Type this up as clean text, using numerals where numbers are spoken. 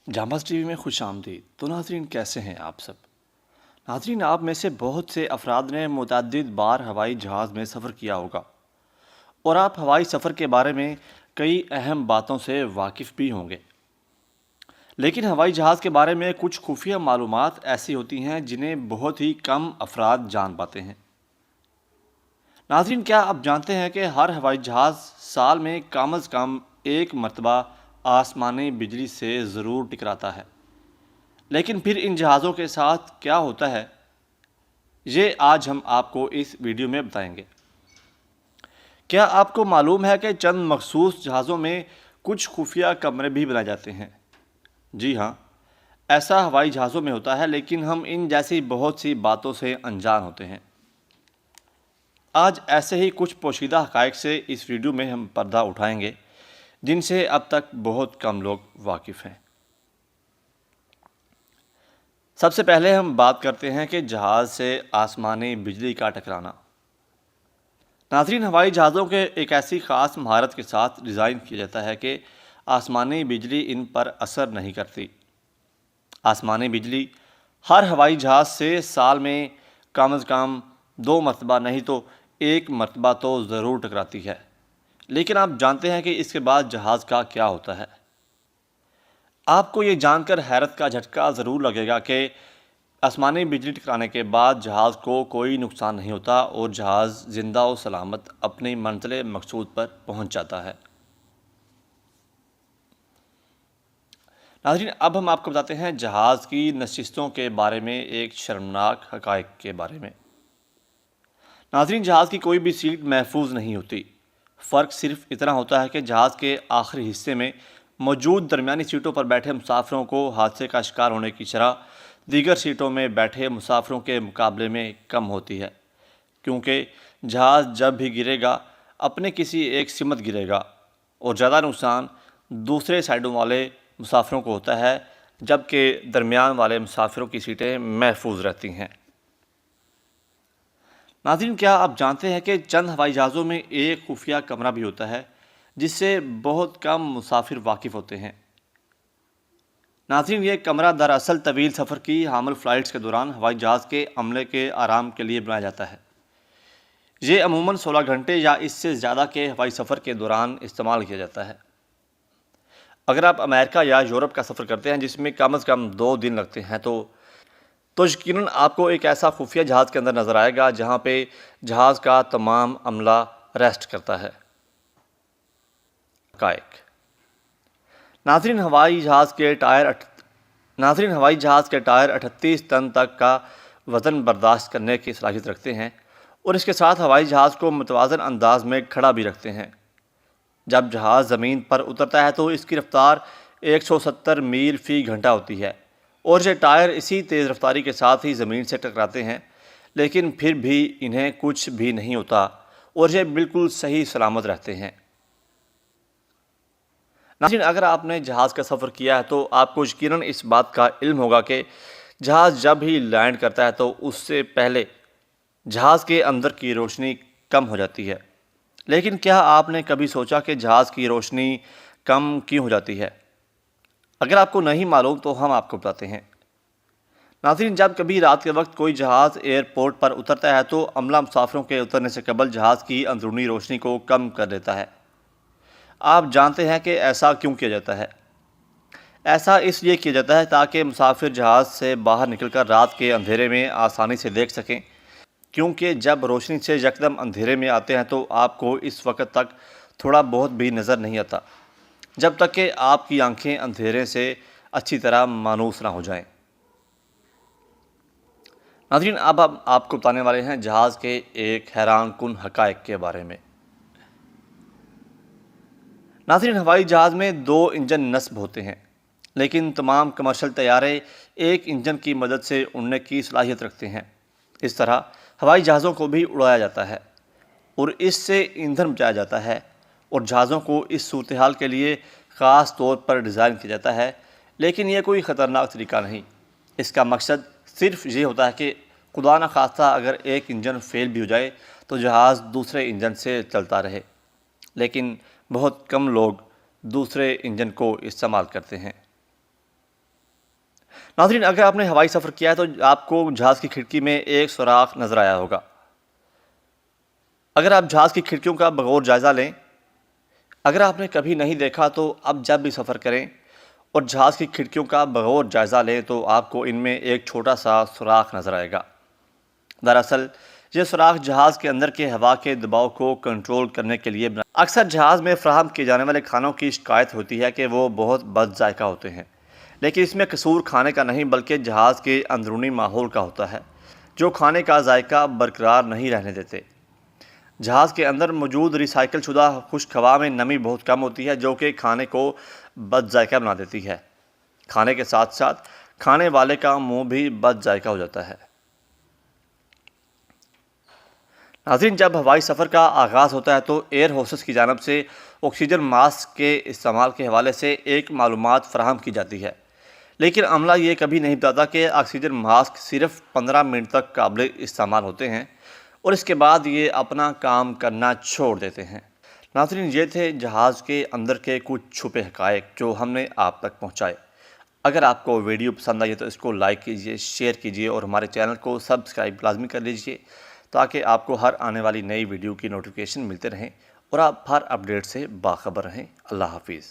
جامعہ T V میں خوش آمدید۔ تو ناظرین، کیسے ہیں آپ سب؟ ناظرین، آپ میں سے بہت سے افراد نے متعدد بار ہوائی جہاز میں سفر کیا ہوگا اور آپ ہوائی سفر کے بارے میں کئی اہم باتوں سے واقف بھی ہوں گے۔ لیکن ہوائی جہاز کے بارے میں کچھ خفیہ معلومات ایسی ہوتی ہیں جنہیں بہت ہی کم افراد جان پاتے ہیں۔ ناظرین، کیا آپ جانتے ہیں کہ ہر ہوائی جہاز سال میں کم از کم ایک مرتبہ آسمانی بجلی سے ضرور ٹکراتا ہے؟ لیکن پھر ان جہازوں کے ساتھ کیا ہوتا ہے، یہ آج ہم آپ کو اس ویڈیو میں بتائیں گے۔ کیا آپ کو معلوم ہے کہ چند مخصوص جہازوں میں کچھ خفیہ کمرے بھی بنائے جاتے ہیں؟ جی ہاں، ایسا ہوائی جہازوں میں ہوتا ہے، لیکن ہم ان جیسی بہت سی باتوں سے انجان ہوتے ہیں۔ آج ایسے ہی کچھ پوشیدہ حقائق سے اس ویڈیو میں ہم پردہ اٹھائیں گے جن سے اب تک بہت کم لوگ واقف ہیں۔ سب سے پہلے ہم بات کرتے ہیں کہ جہاز سے آسمانی بجلی کا ٹکرانا۔ ناظرین، ہوائی جہازوں کے ایک ایسی خاص مہارت کے ساتھ ڈیزائن کیا جاتا ہے کہ آسمانی بجلی ان پر اثر نہیں کرتی۔ آسمانی بجلی ہر ہوائی جہاز سے سال میں کم از کم 2 مرتبہ نہیں تو 1 مرتبہ تو ضرور ٹکراتی ہے۔ لیکن آپ جانتے ہیں کہ اس کے بعد جہاز کا کیا ہوتا ہے؟ آپ کو یہ جان کر حیرت کا جھٹکا ضرور لگے گا کہ آسمانی بجلی ٹکرانے کے بعد جہاز کو کوئی نقصان نہیں ہوتا اور جہاز زندہ و سلامت اپنی منزل مقصود پر پہنچ جاتا ہے۔ ناظرین، اب ہم آپ کو بتاتے ہیں جہاز کی نشستوں کے بارے میں ایک شرمناک حقائق کے بارے میں۔ ناظرین، جہاز کی کوئی بھی سیٹ محفوظ نہیں ہوتی۔ فرق صرف اتنا ہوتا ہے کہ جہاز کے آخری حصے میں موجود درمیانی سیٹوں پر بیٹھے مسافروں کو حادثے کا شکار ہونے کی شرح دیگر سیٹوں میں بیٹھے مسافروں کے مقابلے میں کم ہوتی ہے، کیونکہ جہاز جب بھی گرے گا اپنے کسی ایک سمت گرے گا اور زیادہ نقصان دوسرے سائڈوں والے مسافروں کو ہوتا ہے، جبکہ درمیان والے مسافروں کی سیٹیں محفوظ رہتی ہیں۔ ناظرین، کیا آپ جانتے ہیں کہ چند ہوائی جہازوں میں ایک خفیہ کمرہ بھی ہوتا ہے جس سے بہت کم مسافر واقف ہوتے ہیں؟ ناظرین، یہ کمرہ دراصل طویل سفر کی حامل فلائٹس کے دوران ہوائی جہاز کے عملے کے آرام کے لیے بنایا جاتا ہے۔ یہ عموماً 16 گھنٹے یا اس سے زیادہ کے ہوائی سفر کے دوران استعمال کیا جاتا ہے۔ اگر آپ امریکہ یا یورپ کا سفر کرتے ہیں جس میں کم از کم 2 دن لگتے ہیں تو یقیناً آپ کو ایک ایسا خفیہ جہاز کے اندر نظر آئے گا جہاں پہ جہاز کا تمام عملہ ریسٹ کرتا ہے۔ حقائق۔ ناظرین، ہوائی جہاز کے ٹائر 38 طن تک کا وزن برداشت کرنے کی صلاحیت رکھتے ہیں اور اس کے ساتھ ہوائی جہاز کو متوازن انداز میں کھڑا بھی رکھتے ہیں۔ جب جہاز زمین پر اترتا ہے تو اس کی رفتار 170 میل فی گھنٹہ ہوتی ہے اور یہ ٹائر اسی تیز رفتاری کے ساتھ ہی زمین سے ٹکراتے ہیں، لیکن پھر بھی انہیں کچھ بھی نہیں ہوتا اور یہ بالکل صحیح سلامت رہتے ہیں۔ ناظرین، اگر آپ نے جہاز کا سفر کیا ہے تو آپ کو یقیناً اس بات کا علم ہوگا کہ جہاز جب ہی لینڈ کرتا ہے تو اس سے پہلے جہاز کے اندر کی روشنی کم ہو جاتی ہے۔ لیکن کیا آپ نے کبھی سوچا کہ جہاز کی روشنی کم کیوں ہو جاتی ہے؟ اگر آپ کو نہیں معلوم تو ہم آپ کو بتاتے ہیں۔ ناظرین، جب کبھی رات کے وقت کوئی جہاز ایئرپورٹ پر اترتا ہے تو عملہ مسافروں کے اترنے سے قبل جہاز کی اندرونی روشنی کو کم کر دیتا ہے۔ آپ جانتے ہیں کہ ایسا کیوں کیا جاتا ہے؟ ایسا اس لیے کیا جاتا ہے تاکہ مسافر جہاز سے باہر نکل کر رات کے اندھیرے میں آسانی سے دیکھ سکیں، کیونکہ جب روشنی سے یکدم اندھیرے میں آتے ہیں تو آپ کو اس وقت تک تھوڑا بہت بھی نظر نہیں آتا جب تک کہ آپ کی آنکھیں اندھیرے سے اچھی طرح مانوس نہ ہو جائیں۔ ناظرین، اب ہم آپ کو بتانے والے ہیں جہاز کے ایک حیران کن حقائق کے بارے میں۔ ناظرین، ہوائی جہاز میں 2 انجن نصب ہوتے ہیں، لیکن تمام کمرشل طیارے ایک انجن کی مدد سے اڑنے کی صلاحیت رکھتے ہیں۔ اس طرح ہوائی جہازوں کو بھی اڑایا جاتا ہے اور اس سے ایندھن بچایا جاتا ہے اور جہازوں کو اس صورتحال کے لیے خاص طور پر ڈیزائن کیا جاتا ہے، لیکن یہ کوئی خطرناک طریقہ نہیں۔ اس کا مقصد صرف یہ ہوتا ہے کہ خدا نہ خواستہ اگر ایک انجن فیل بھی ہو جائے تو جہاز دوسرے انجن سے چلتا رہے، لیکن بہت کم لوگ دوسرے انجن کو استعمال کرتے ہیں۔ ناظرین، اگر آپ نے ہوائی سفر کیا ہے تو آپ کو جہاز کی کھڑکی میں ایک سوراخ نظر آیا ہوگا۔ اگر آپ جہاز کی کھڑکیوں کا بغور جائزہ لیں، اگر آپ نے کبھی نہیں دیکھا تو اب جب بھی سفر کریں اور جہاز کی کھڑکیوں کا بغور جائزہ لیں تو آپ کو ان میں ایک چھوٹا سا سوراخ نظر آئے گا۔ دراصل یہ سوراخ جہاز کے اندر کے ہوا کے دباؤ کو کنٹرول کرنے کے لیے اکثر جہاز میں فراہم کیے جانے والے کھانوں کی شکایت ہوتی ہے کہ وہ بہت بد ذائقہ ہوتے ہیں، لیکن اس میں قصور کھانے کا نہیں بلکہ جہاز کے اندرونی ماحول کا ہوتا ہے، جو کھانے کا ذائقہ برقرار نہیں رہنے دیتے۔ جہاز کے اندر موجود ری سائیکل شدہ خشک ہوا میں نمی بہت کم ہوتی ہے، جو کہ کھانے کو بد ذائقہ بنا دیتی ہے۔ کھانے کے ساتھ ساتھ کھانے والے کا منہ بھی بد ذائقہ ہو جاتا ہے۔ ناظرین، جب ہوائی سفر کا آغاز ہوتا ہے تو ایئر ہوسٹس کی جانب سے آکسیجن ماسک کے استعمال کے حوالے سے ایک معلومات فراہم کی جاتی ہے، لیکن عملہ یہ کبھی نہیں بتاتا کہ آکسیجن ماسک صرف 15 منٹ تک قابل استعمال ہوتے ہیں اور اس کے بعد یہ اپنا کام کرنا چھوڑ دیتے ہیں۔ ناظرین، یہ تھے جہاز کے اندر کے کچھ چھپے حقائق جو ہم نے آپ تک پہنچائے۔ اگر آپ کو ویڈیو پسند آئی تو اس کو لائک کیجئے، شیئر کیجئے اور ہمارے چینل کو سبسکرائب لازمی کر لیجئے تاکہ آپ کو ہر آنے والی نئی ویڈیو کی نوٹیفیکیشن ملتے رہیں اور آپ ہر اپڈیٹ سے باخبر رہیں۔ اللہ حافظ۔